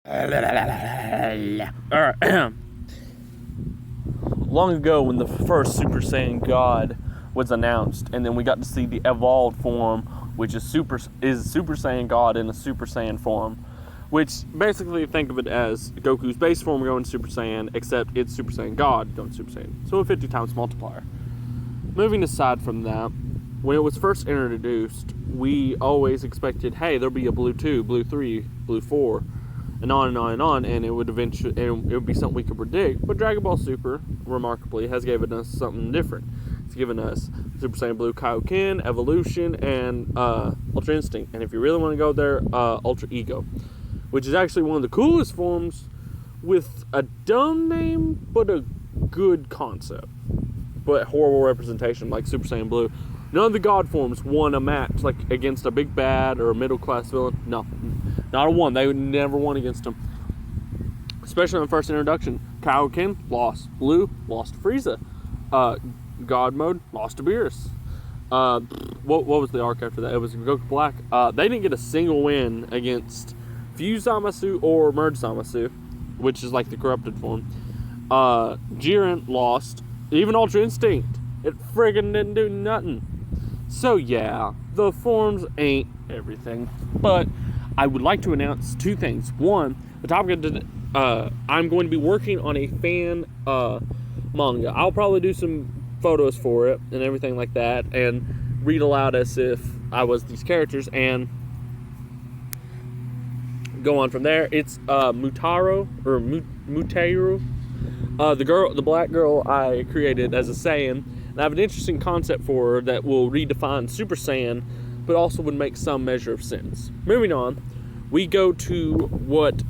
Alright. Long ago, when the first Super Saiyan God was announced, and then we got to see the evolved form, which is Super Saiyan God in a Super Saiyan form, which basically think of it as Goku's base form going Super Saiyan, except it's Super Saiyan God going Super Saiyan. So a 50 times multiplier. Moving aside from that, when it was first introduced, we always expected, hey, there'll be a Blue 2, Blue 3, Blue 4, and on and on and on, and it would eventually, and it would be something we could predict. But Dragon Ball Super, remarkably, has given us something different. It's given us Super Saiyan Blue Kaioken, Evolution, and Ultra Instinct. And if you really want to go there, Ultra Ego, which is actually one of the coolest forms with a dumb name, but a good concept. But horrible representation, like Super Saiyan Blue. None of the God forms won a match like against a big bad or a middle class villain. No, not a one. They would never won against them. Especially in the first introduction. Kaioken lost. Blue lost to Frieza. God mode lost to Beerus. What was the arc after that? It was Goku Black. They didn't get a single win against Fused Zamasu or Merged Zamasu, which is like the corrupted form. Jiren lost. Even Ultra Instinct, it friggin' didn't do nothing. So yeah, the forms ain't everything. But I would like to announce two things. One, the topic of I'm going to be working on a fan manga. I'll probably do some photos for it and everything like that, and read aloud as if I was these characters, and go on from there. It's Mutaru. The black girl I created as a Saiyan, and I have an interesting concept for her that will redefine Super Saiyan, but also would make some measure of sense. Moving on, we go to what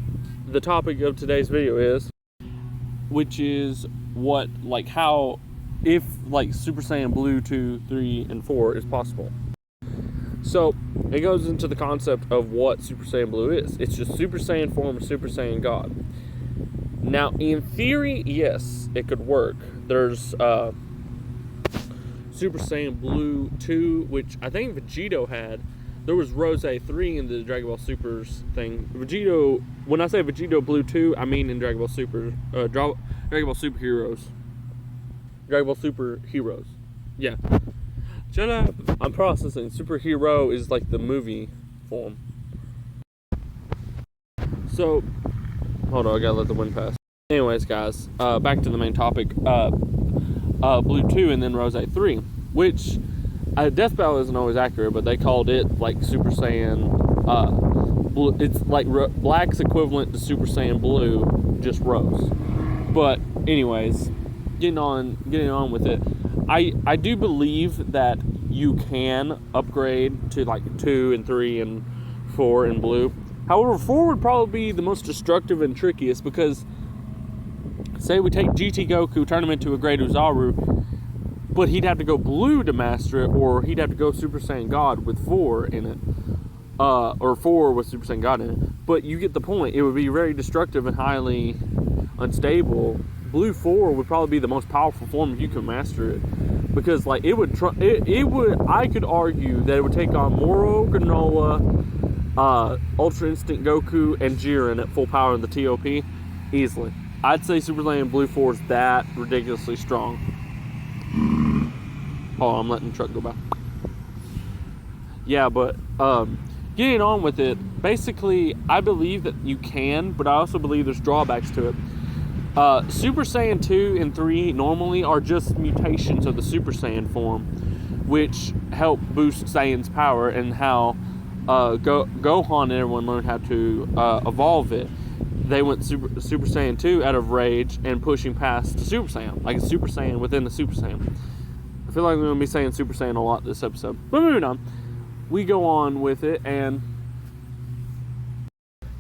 the topic of today's video is, which is if Super Saiyan Blue 2, 3, and 4 is possible. So, it goes into the concept of what Super Saiyan Blue is. It's just Super Saiyan form of Super Saiyan God. Now, in theory, yes, it could work. There's Super Saiyan Blue 2, which I think Vegito had. There was Rose 3 in the Dragon Ball Supers thing. Vegito, when I say Vegito Blue 2, I mean in Dragon Ball Super, Dragon Ball Superheroes. Dragon Ball Superheroes. Yeah. Shut up. I'm processing. Superhero is like the movie form. So, hold on, I gotta let the wind pass. Anyways, guys, back to the main topic. Blue 2 and then Rose 3, which Death Battle isn't always accurate, but they called it like Super Saiyan. Blue. It's like Black's equivalent to Super Saiyan Blue, just Rose. But anyways, getting on with it. I do believe that you can upgrade to like 2 and 3 and 4 in Blue. However, 4 would probably be the most destructive and trickiest, because say we take GT Goku, turn him into a Great Uzaru, but he'd have to go Blue to master it, or he'd have to go Super Saiyan God with 4 in it, or 4 with Super Saiyan God in it. But you get the point. It would be very destructive and highly unstable. Blue 4 would probably be the most powerful form if you can master it, because like it would. I could argue that it would take on Moro, Granola, Ultra Instinct Goku, and Jiren at full power in the TOP easily. I'd say Super Saiyan Blue 4 is that ridiculously strong. Oh, I'm letting the truck go by. Yeah, but getting on with it, basically, I believe that you can, but I also believe there's drawbacks to it. Super Saiyan 2 and 3 normally are just mutations of the Super Saiyan form, which help boost Saiyan's power, and how Gohan and everyone learned how to evolve it. They went Super Saiyan 2 out of rage and pushing past to Super Saiyan, like a Super Saiyan within the Super Saiyan. I feel like I'm going to be saying Super Saiyan a lot this episode. But moving on, we go on with it, and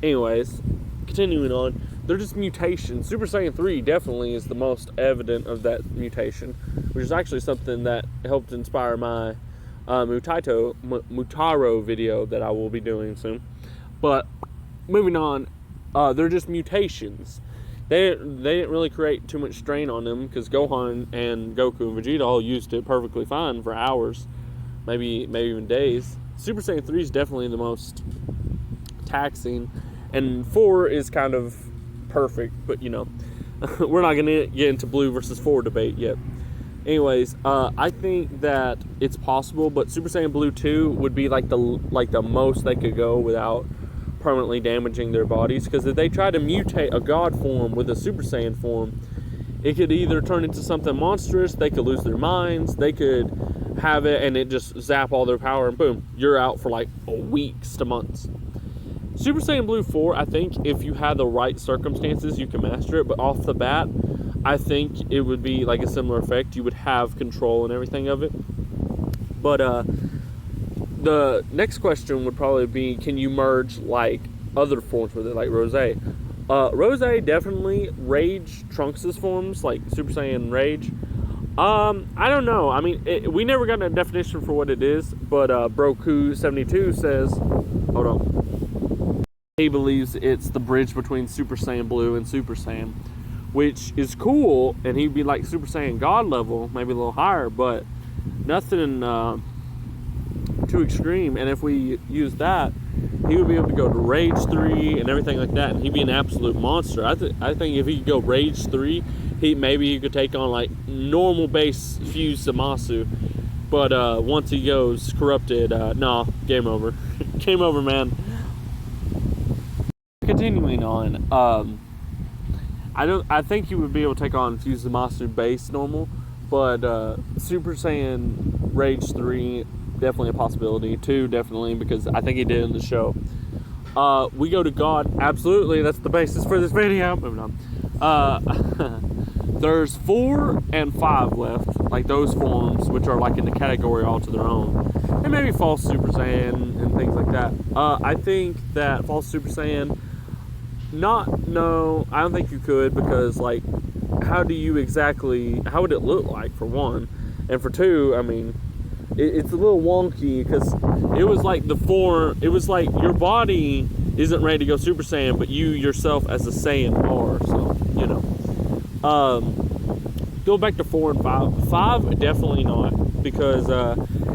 anyways, continuing on, they're just mutations. Super Saiyan 3 definitely is the most evident of that mutation, which is actually something that helped inspire my Mutaro video that I will be doing soon. But moving on, they're just mutations. They didn't really create too much strain on them, because Gohan and Goku and Vegeta all used it perfectly fine for hours, maybe even days. Super Saiyan 3 is definitely the most taxing and 4 is kind of perfect, but you know, we're not going to get into Blue versus 4 debate yet. Anyways, I think that it's possible, but Super Saiyan Blue 2 would be like the most they could go without permanently damaging their bodies, because if they try to mutate a God form with a Super Saiyan form, it could either turn into something monstrous, they could lose their minds, they could have it and it just zap all their power, and boom, you're out for like weeks to months. Super Saiyan Blue 4, I think if you had the right circumstances, you can master it, but off the bat, I think it would be like a similar effect. You would have control and everything of it. But the next question would probably be, can you merge like other forms with it, like Rose? Rose definitely. Rage, Trunks' forms, like Super Saiyan Rage. I don't know. I mean, we never got a definition for what it is, but Broku72 says, hold on. He believes it's the bridge between Super Saiyan Blue and Super Saiyan, which is cool, and he'd be like Super Saiyan God level, maybe a little higher, but nothing too extreme. And if we use that, he would be able to go to Rage 3 and everything like that, and he'd be an absolute monster. I think if he could go Rage 3, maybe he could take on like normal base fused Zamasu, but once he goes corrupted, nah, game over. Game over, man. Continuing on, I think you would be able to take on Fuse Zamasu base normal, but Super Saiyan Rage 3 definitely a possibility. 2 definitely, because I think he did in the show. We go to God, absolutely. That's the basis for this video. Moving on. There's 4 and 5 left, like those forms, which are like in the category all to their own, and maybe False Super Saiyan and things like that. I think that False Super Saiyan. No, I don't think you could, because like, how would it look like, for one, and for 2, I mean, it's a little wonky, because it was like your body isn't ready to go Super Saiyan, but you yourself as a Saiyan are, so, you know. Go back to 4 and 5. 5, definitely not, because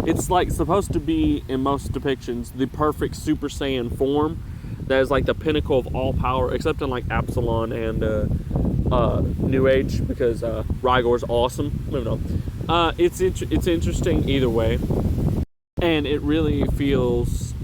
it's like supposed to be, in most depictions, the perfect Super Saiyan form. That is like the pinnacle of all power, except in like Absalon and New Age, because Rigor's awesome. Moving on. It's interesting either way, and it really feels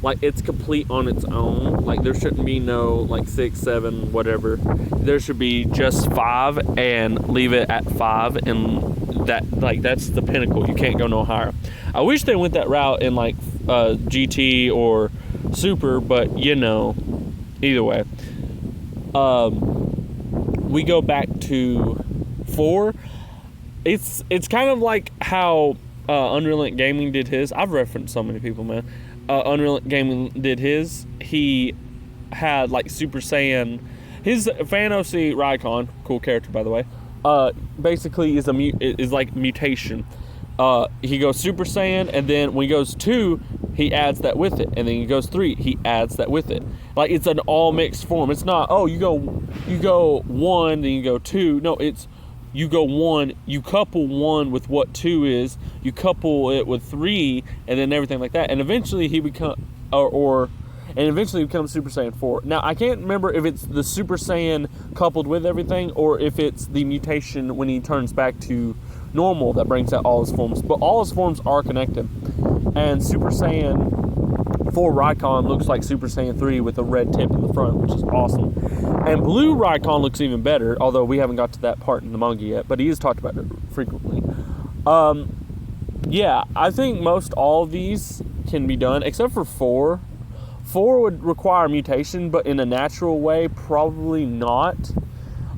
like it's complete on its own. Like there shouldn't be no like 6, 7, whatever. There should be just 5 and leave it at 5, and that's the pinnacle. You can't go no higher. I wish they went that route in like GT or Super, but you know, either way. We go back to 4. It's kind of like how Unreal Gaming did his. I've referenced so many people, man. Unreal Gaming did his. He had like Super Saiyan. His Fan OC Raikon, cool character by the way, basically is like mutation. He goes Super Saiyan, and then when he goes 2, he adds that with it, and then he goes 3, he adds that with it. Like it's an all mixed form. It's not, oh, you go 1, then you go 2. No, it's you go 1, you couple 1 with what 2 is, you couple it with 3, and then everything like that, and eventually he becomes Super Saiyan 4. Now, I can't remember if it's the Super Saiyan coupled with everything, or if it's the mutation when he turns back to normal that brings out all his forms. But all his forms are connected. And Super Saiyan 4 Raikon looks like Super Saiyan 3 with a red tip in the front, which is awesome. And Blue Raikon looks even better, although we haven't got to that part in the manga yet, but he is talked about it frequently. Yeah, I think most all of these can be done, except for 4. 4 would require mutation, but in a natural way, probably not.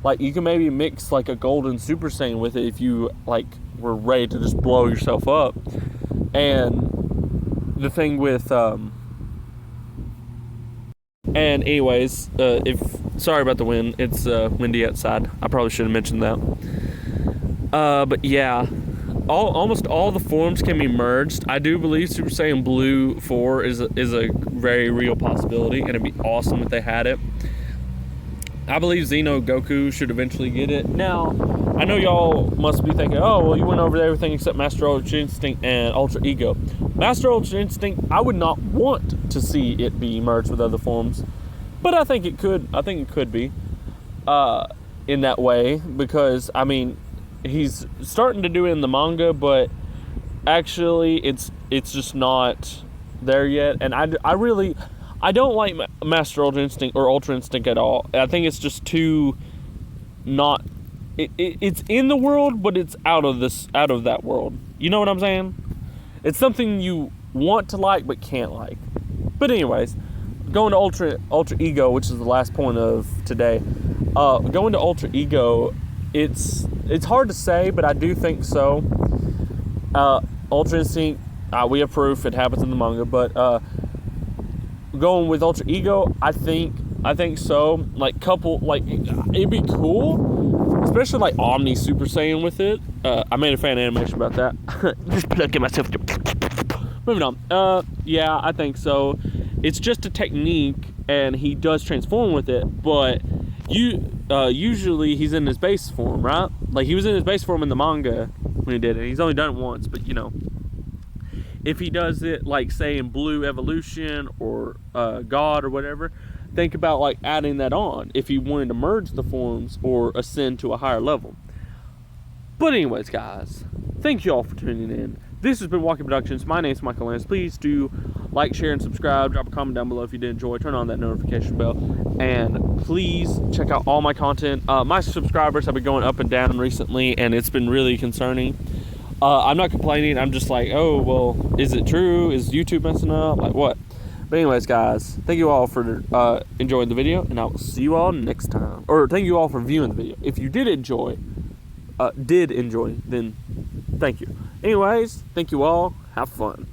Like, you can maybe mix, like, a golden Super Saiyan with it if you, like, were ready to just blow yourself up. And the thing with, and anyways, sorry about the wind. It's, windy outside. I probably should have mentioned that. But yeah, almost all the forms can be merged. I do believe Super Saiyan Blue 4 is a very real possibility, and it'd be awesome if they had it. I believe Xeno Goku should eventually get it. Now, I know y'all must be thinking, oh, well, you went over everything except Master Ultra Instinct and Ultra Ego. Master Ultra Instinct, I would not want to see it be merged with other forms. But I think it could be in that way, because I mean, he's starting to do it in the manga, but actually it's just not there yet. And I don't like Master Ultra Instinct or Ultra Instinct at all. I think it's just too not. It's in the world, but it's out of that world. You know what I'm saying? It's something you want to like but can't like. But anyways, going to Ultra Ego, which is the last point of today. Going to Ultra Ego, it's hard to say, but I do think so. Ultra Instinct, we have proof it happens in the manga, but going with Ultra Ego, I think so. Like it'd be cool, especially like Omni Super Saiyan with it. I made a fan animation about that. Just plugging myself. Moving on. Yeah, I think so. It's just a technique, and he does transform with it, but usually he's in his base form, right? Like, he was in his base form in the manga when he did it. He's only done it once, but you know, if he does it, like, say in Blue Evolution or God or whatever, think about like adding that on if he wanted to merge the forms or ascend to a higher level. But anyways, guys, thank you all for tuning in. This has been Walking Productions. My name is Michael Lance. Please do like, share, and subscribe. Drop a comment down below if you did enjoy. Turn on that notification bell. And please check out all my content. My subscribers have been going up and down recently, and it's been really concerning. I'm not complaining. I'm just like, oh, well, is it true? Is YouTube messing up? Like, what? But anyways, guys, thank you all for enjoying the video, and I will see you all next time. Or thank you all for viewing the video. If you did enjoy, then thank you. Anyways, thank you all. Have fun.